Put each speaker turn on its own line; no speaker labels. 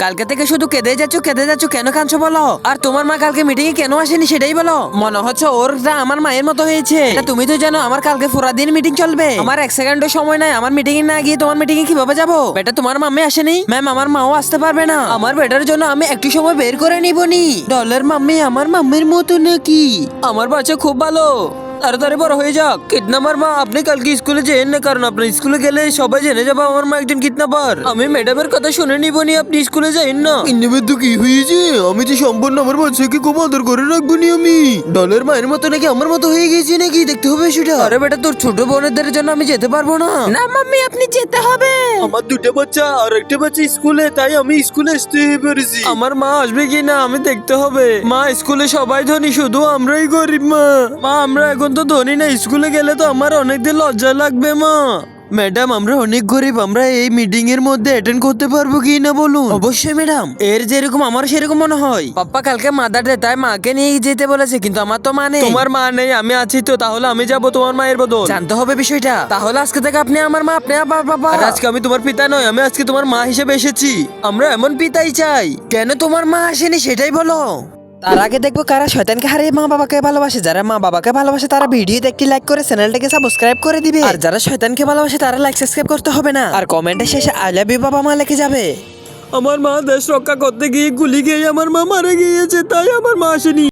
কালকে থেকে শুধু কেঁদে যাচ্ছ কেন কাঁদছো বলো? আর তোমার মা কালকে মিটিং এ কেন আসেনি সেটাই বলো। মনে হচ্ছে ওরটা আমার মায়ের মতো হয়েছে। তুমি তো জানো আমার কালকে পুরা দিন মিটিং চলবে, আমার এক সেকেন্ডও সময় নাই। আমার মিটিং এ না গিয়ে তোমার মিটিং এ কিভাবে যাবো? বেটা তোমার মাম্মি আসেনি, ম্যাম আমার মাও আসতে পারবে না। আমার বেটার জন্য আমি একটু সময় বের করে নিবনি। ডলার মাম্মি আমার মাম্মির মতো নাকি? আমার বাচ্চা খুব ভালো, তাড়াতাড়ি বড় হয়ে যাক। কিডন্যাপার মা আপনি কালকে স্কুলে যেন না, কারণ আপনার স্কুলে গেলে সবাই জেনে যাবে আমার মা একজন কিডন্যাপার। আমি ম্যাডামের কথা শুনে নিবনি, আপনি স্কুলে যাইন না।
কিডন্যাপের তো কি হয়েছে? আমি যে সম্পূর্ণ আমার বাচ্চাকে খুব আদর করে রাখবো নি আমি। ডলার মায়ের মতো নাকি আমার মতো হয়ে গেছে নাকি? দেখতে হবে সেটা।
আরে বেটা তোর ছোট বোনেদের জন্য আমি যেতে পারবো না। না মাম্মি আপনি যেতে হবে।
আমার দুটো বাচ্চা আর একটা বাচ্চা স্কুলে, তাই আমি স্কুলে আসতে পেরেছি।
আমার মা আসবে কি না আমি দেখতে হবে। মা স্কুলে সবাই ধনী, শুধু আমরাই গরিব। মা আমরা এখন তো ধনী না, স্কুলে গেলে তো আমার অনেকদিন লজ্জা লাগবে। মা ম্যাডাম আমরা অনেক গরিব, আমরা এই মিটিং এর মধ্যে অ্যাটেন্ড করতে পারবো কি না বলুন? অবশ্যই ম্যাডাম, এর যেরকম আমার সেরকম মনে হয়। পাপ্পা কালকে মাদার ডে, তাই মাকে নিয়ে যেতে বলেছে, কিন্তু আমার তো মা নেই। তোমার মা নেই, আমি আছি তো, তাহলে আমি যাব তোমার মায়ের বদল। জানতে হবে বিষয়টা। তাহলে আজকে থেকে আপনি আমার মা, আপনি আমার বাবা। আর আজকে আমি তোমার পিতা নয়, আমি আজকে তোমার মা হিসেবে এসেছি। আমরা এমন পিতাই চাই। কেন তোমার মা আসেনি সেটাই বলো। তার আগে দেখবো কারা শয়তানকে হারিয়ে মা বাবাকে ভালোবাসে। যারা মা বাবাকে ভালোবাসে তারা ভিডিওতে একটি লাইক করে চ্যানেলটাকে সাবস্ক্রাইব করে দিবে। আর যারা শয়তানকে ভালোবাসে তারা লাইক সাবস্ক্রাইব করতে হবে না। আর কমেন্টের শেষে আই লাভ ইউ বাবা মা লিখে যাবে। আমার মা দেশ রক্ষা করতে গিয়ে গুলি খেয়ে আমার মা মারা গিয়েছে, তাই আমার মা আসেনি।